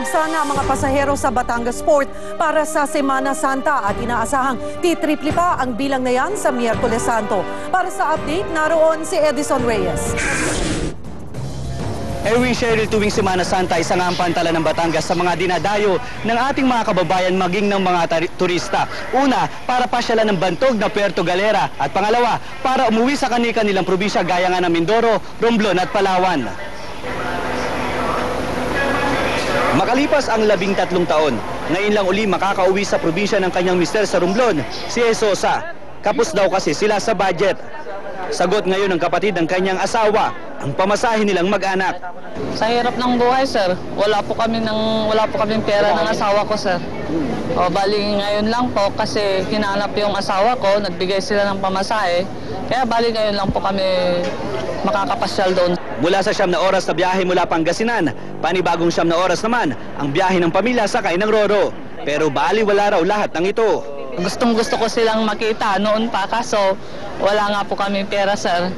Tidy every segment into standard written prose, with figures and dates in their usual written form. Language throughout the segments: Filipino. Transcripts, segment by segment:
Nagsa na ang mga pasahero sa Batangas Port para sa Semana Santa at inaasahang titriple pa ang bilang na yan sa Miyerkules Santo. Para sa update, naroon si Edison Reyes. Erwin Cheryl, tuwing Semana Santa, isang ampantala ng Batangas sa mga dinadayo ng ating mga kababayan maging ng mga turista. Una, para pasyalan ng bantog na Puerto Galera at pangalawa, para umuwi sa kanilang probinsya gaya nga ng Mindoro, Romblon at Palawan. Makalipas ang 13 taon, ngayon lang uli makakauwi sa probinsya ng kanyang mister sa Romblon, si Esosa. Kapos daw kasi sila sa budget. Sagot ngayon ng kapatid ng kanyang asawa, ang pamasahe nilang mag-anak. Sa hirap ng buhay, sir. Wala po kaming pera ng asawa ko, sir. O, bali ngayon lang po kasi hinanap yung asawa ko, nagbigay sila ng pamasahe. Kaya bali ngayon lang po kami makakapasyal doon. Mula sa 9 na oras na biyahe mula Pangasinan, panibagong 9 na oras naman ang biyahe ng pamilya sakay ng Roro. Pero bali wala raw lahat ng ito. Gustong-gusto ko silang makita noon pa, kaso wala nga po kami pera, sir.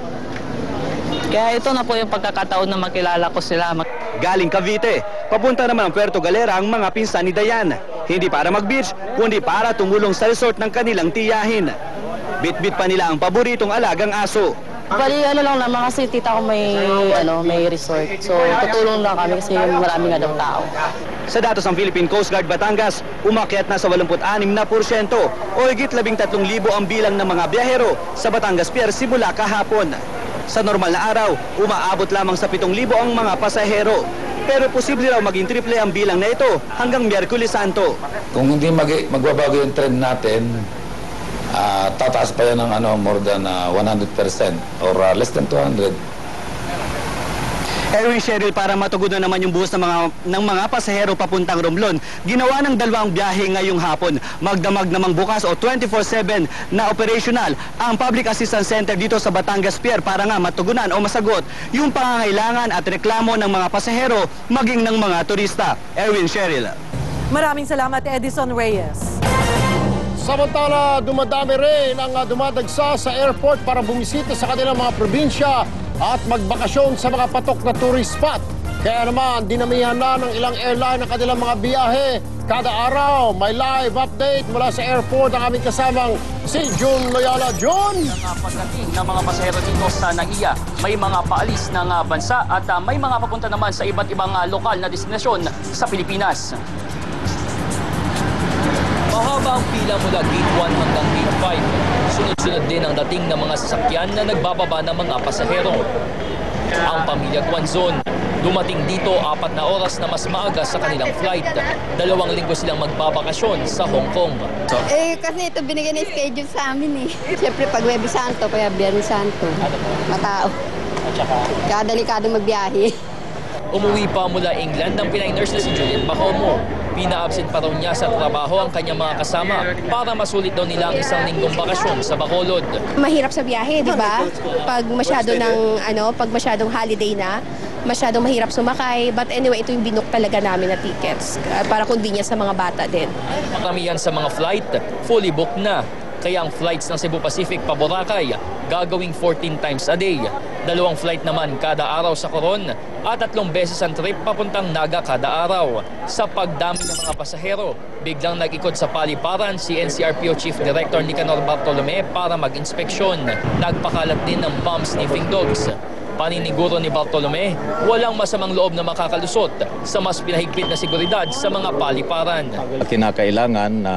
Kaya ito na po yung pagkakataon na makilala ko sila. Galing Cavite, papunta naman ang Puerto Galera ang mga pinsan ni Dayan. Hindi para mag-beach, kundi para tumulong sa resort ng kanilang tiyahin. Bit-bit pa nila ang paboritong alagang aso. Bali, lang naman kasi tita ko may resort. So, tutulong lang kami kasi marami nga daw tao. Sa datos ng Philippine Coast Guard Batangas, umakyat na sa 86% o higit 13,000 ang bilang ng mga biyahero sa Batangas Pier simula kahapon. Sa normal na araw, umaabot lamang sa 7,000 ang mga pasahero. Pero posible raw maging triple ang bilang na ito hanggang Miyerkules Santo. Kung hindi magbabago yung trend natin, tataas pa yan ng more than 100% or less than 200. Erwin Cheryl, para matugunan naman yung buhos ng mga pasahero papuntang Romblon, ginawa ng 2 biyahe ngayong hapon. Magdamag namang bukas o 24/7 na operational ang Public Assistance Center dito sa Batangas Pier para nga matugunan o masagot yung pangangailangan at reklamo ng mga pasahero maging ng mga turista. Erwin Cheryl. Maraming salamat, Edison Reyes. Samantala, dumadami rin ang dumadagsa sa airport para bumisita sa kanilang mga probinsya at magbakasyon sa mga patok na tourist spot. Kaya naman, dinamihan na ng ilang airline ang kanilang mga biyahe. Kada araw, may live update mula sa airport ang aming kasamang si June Loyola. June! Pagdating ng mga pasahero dito sa NAIA, may mga paalis ng bansa at may mga papunta naman sa iba't ibang lokal na destinasyon sa Pilipinas. Mahaba ang pila mula Gate 1 hanggang Gate 5. Sunod-sunod din ang dating ng mga sasakyan na nagbababa ng mga pasahero. Ang pamilya Guanzon, dumating dito 4 na oras na mas maaga sa kanilang flight. 2 linggo silang magbabakasyon sa Hong Kong. Kasi ito binigyan ng schedule sa amin eh. Siyempre pag Huwebes Santo, kaya Biyernes Santo. Matao. Kaya delikado magbiyahe. Umuwi pa mula England ang Pinay nurse na si Juliet Bacomo. Pina-absent pa raw niya sa trabaho ang kanyang mga kasama para masulit daw nila ang 1 linggong bakasyon sa Bacolod. Mahirap sa biyahe, di ba? Pag masyadong holiday na, masyadong mahirap sumakay. But anyway, ito yung binook talaga namin na tickets para convenience sa mga bata din. Maramihan sa mga flight, fully booked na. Kaya ang flights ng Cebu Pacific pa Boracay gagawing 14 times a day. 2 flight naman kada araw sa Coron at 3 beses ang trip papuntang Naga kada araw. Sa pagdami ng mga pasahero, biglang nag-ikot sa paliparan si NCRPO Chief Director Nicanor Bartolome para mag-inspeksyon. Nagpakalat din ng bomb sniffing dogs. Paniniguro ni Bartolome, walang masamang loob na makakalusot sa mas pinahigpit na seguridad sa mga paliparan. Kinakailangan na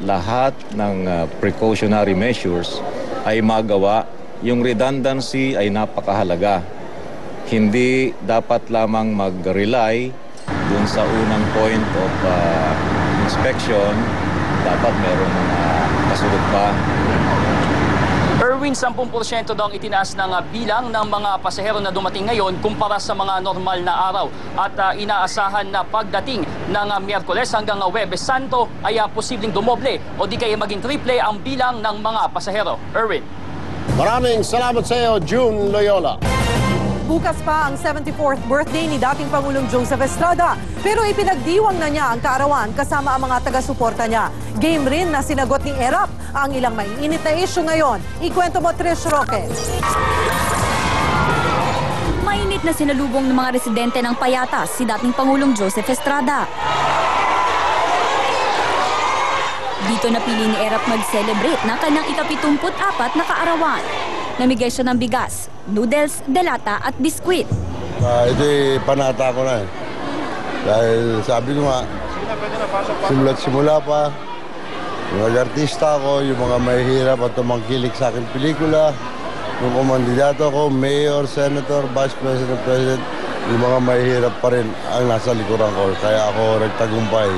lahat ng precautionary measures ay magawa. Yung redundancy ay napakahalaga. Hindi dapat lamang mag-rely dun sa unang point of inspection. Dapat merong mga kasunod pa. Erwin, 10% daw ang itinaas ng bilang ng mga pasahero na dumating ngayon kumpara sa mga normal na araw. At inaasahan na pagdating ng Miyerkules hanggang Huwebes Santo ay posibleng dumoble o di kaya maging triple ang bilang ng mga pasahero. Erwin. Maraming salamat sa iyo, June Loyola. Bukas pa ang 74th birthday ni dating Pangulong Joseph Estrada. Pero ipinagdiwang na niya ang kaarawan kasama ang mga taga-suporta niya. Game rin na sinagot ni Erap ang ilang maiinit na issue ngayon. Ikwento mo, Trish Roque. Mainit na sinalubong ng mga residente ng Payatas si dating Pangulong Joseph Estrada. Dito napili ni Erap mag-celebrate ng kanyang ika-74 na kaarawan. Namigay siya ng bigas, noodles, delata at biskwit. Ito'y panata ko na eh. Dahil sabi ko nga, simula pa, yung mga artista ko, yung mga mahihirap at tumangkilik sa aking pelikula, yung kumandidato ko, mayor, senator, vice president, president, yung mga mahihirap pa rin ang nasa likuran ko. Kaya ako nagtagumpay.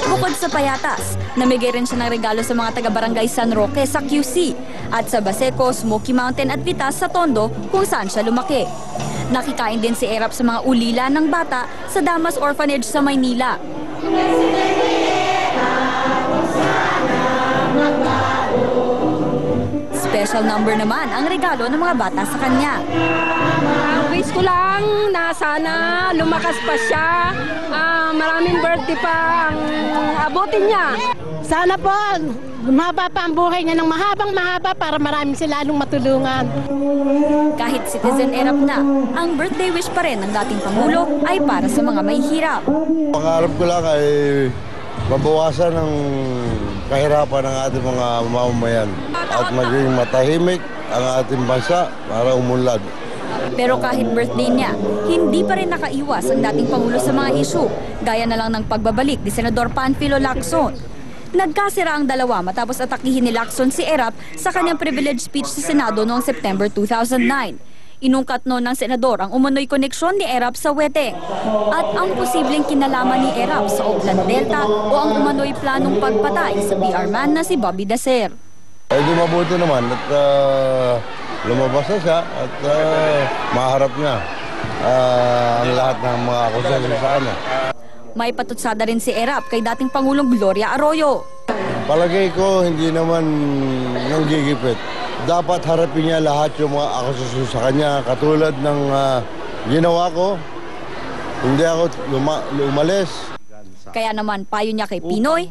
Bukod sa Payatas, namigay rin siya ng regalo sa mga taga-barangay San Roque sa QC at sa Baseco, Smoky Mountain at Vitas sa Tondo kung saan siya lumaki. Nakikain din si Erap sa mga ulila ng bata sa Damas Orphanage sa Maynila. Special number naman ang regalo ng mga bata sa kanya. Wish ko lang na sana lumakas pa siya. Maraming birthday pa ang abutin niya. Sana po, mahaba pa ang buhay niya ng mahabang-mahaba para maraming sila lalong matulungan. Kahit citizen Erap na, ang birthday wish pa rin ng dating Pangulo ay para sa mga may hirap. Pangarap ko lang ay mabawasan ng kahirapan ng ating mga mamamayan at maging matahimik ang ating bansa para umunlad. Pero kahit birthday niya, hindi pa rin nakaiwas ang dating Pangulo sa mga isyu, gaya na lang ng pagbabalik ni Senador Panfilo Lacson. Nagkasira ang dalawa matapos atakihin ni Lacson si Erap sa kanyang privilege speech sa Senado noong September 2009. Inungkat noon ng senador ang umano'y koneksyon ni Erap sa Weteng at ang posibleng kinalaman ni Erap sa Oakland Delta o ang umano'y planong pagpatay sa PR man na si Bobby Dacer. Di mabuti naman at lumabas na siya at maharap niya ang lahat ng mga akusasyon sa kanya. May patutsada rin si Erap kay dating Pangulong Gloria Arroyo. Palagay ko hindi naman nanggigipit. Dapat harapin niya lahat yung mga akusasyon sa kanya katulad ng ginawa ko. Hindi ako umalis. Kaya naman payo niya kay Pinoy,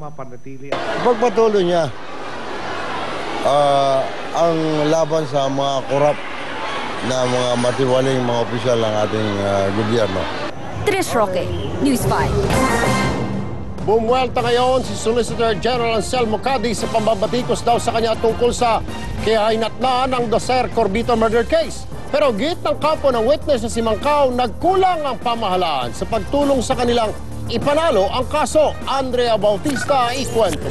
pagpatuloy niya ang laban sa mga korap na mga matiwaling mga opisyal ng ating gobyerno. Trish Roque, News 5. Bumuelta ngayon si Solicitor General Anselmo Cadiz sa pambabatikos daw sa kanya tungkol sa kahinatnaan ng Dacer Corbito murder case. Pero git ng kampo ng witness na si Mancao, nagkulang ang pamahalaan sa pagtulong sa kanilang ipanalo ang kaso. Andrea Bautista, ikwento.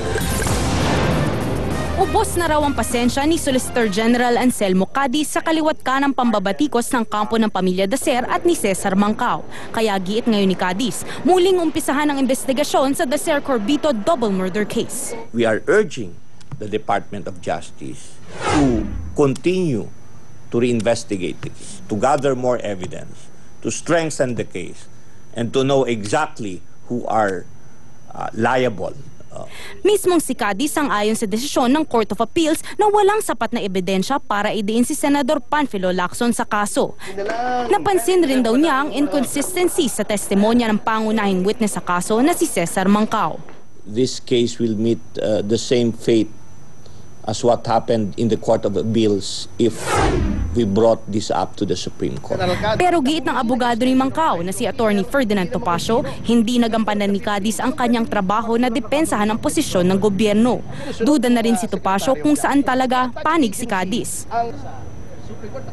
Ubos na raw ang pasensya ni Solicitor General Anselmo Cadiz sa kaliwat ka ng pambabatikos ng kampo ng pamilya Dacer at ni Cesar Mancao. Kaya giit ngayon ni Cadiz, muling umpisahan ang investigasyon sa Dacer Corbito double murder case. We are urging the Department of Justice to continue to reinvestigate this, to gather more evidence, to strengthen the case, and to know exactly who are liable. Mismong si Cadiz ang ayon sa desisyon ng Court of Appeals na walang sapat na ebidensya para idiin si Senador Panfilo Lacson sa kaso. Napansin rin daw niya ang inconsistency sa testimonya ng pangunahing witness sa kaso na si Cesar Mancao. This case will meet the same fate as what happened in the Court of Appeals if we brought this up to the Supreme Court. Pero giit ng abogado ni Mancao na si Attorney Ferdinand Topacio, hindi nagampanan ni Cadiz ang kanyang trabaho na depensahan ang posisyon ng gobyerno. Duda na rin si Topacio kung saan talaga panig si Cadiz.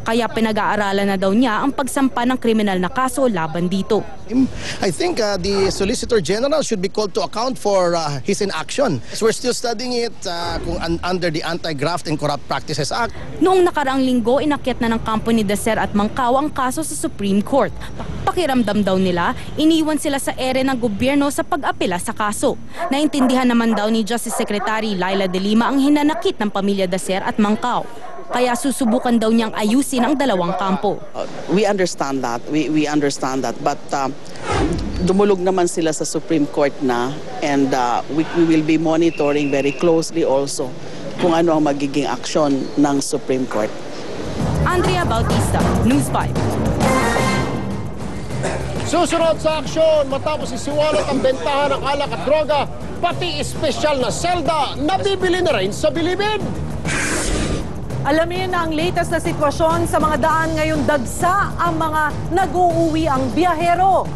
Kaya pinag-aaralan na daw niya ang pagsampa ng kriminal na kaso laban dito. I think the Solicitor General should be called to account for his inaction. So we're still studying it under the Anti-Graft and Corrupt Practices Act. Noong nakaraang linggo, inakyat na ng kampo ni Dacer at Mancao ang kaso sa Supreme Court. Pakiramdam daw nila, iniwan sila sa ere ng gobyerno sa pag-apela sa kaso. Naintindihan naman daw ni Justice Secretary Laila De Lima ang hinanakit ng pamilya Dacer at Mancao. Kaya susubukan daw niyang ayusin ang dalawang kampo. We understand that. We understand that. But dumulog naman sila sa Supreme Court na and we will be monitoring very closely also kung ano ang magiging aksyon ng Supreme Court. Andrea Bautista, News 5. Susunod sa aksyon, matapos isiwalat ang bentahan ng alak at droga, pati espesyal na selda nabibili na rin sa bilibid. Alamin ang latest na sitwasyon sa mga daan ngayong dagsa ang mga nag-uuwi ang biyahero.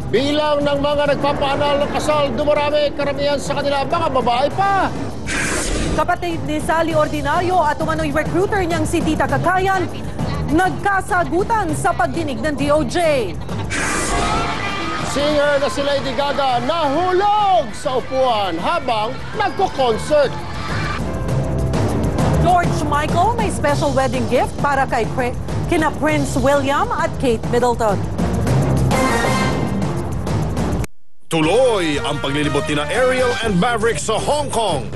Bilang ng mga nagpapaanal ng kasal, dumarami, karamihan sa kanila mga babae pa. Kapatid ni Sally Ordinario at umano'y recruiter niyang si Tita Kakayan, nagkasagutan sa pagdinig ng DOJ. Singer na si Lady Gaga nahulog sa upuan habang nagko-concert. George Michael may special wedding gift para kina Prince William at Kate Middleton. Tuloy ang paglilibot ni Ariel and Maverick sa Hong Kong.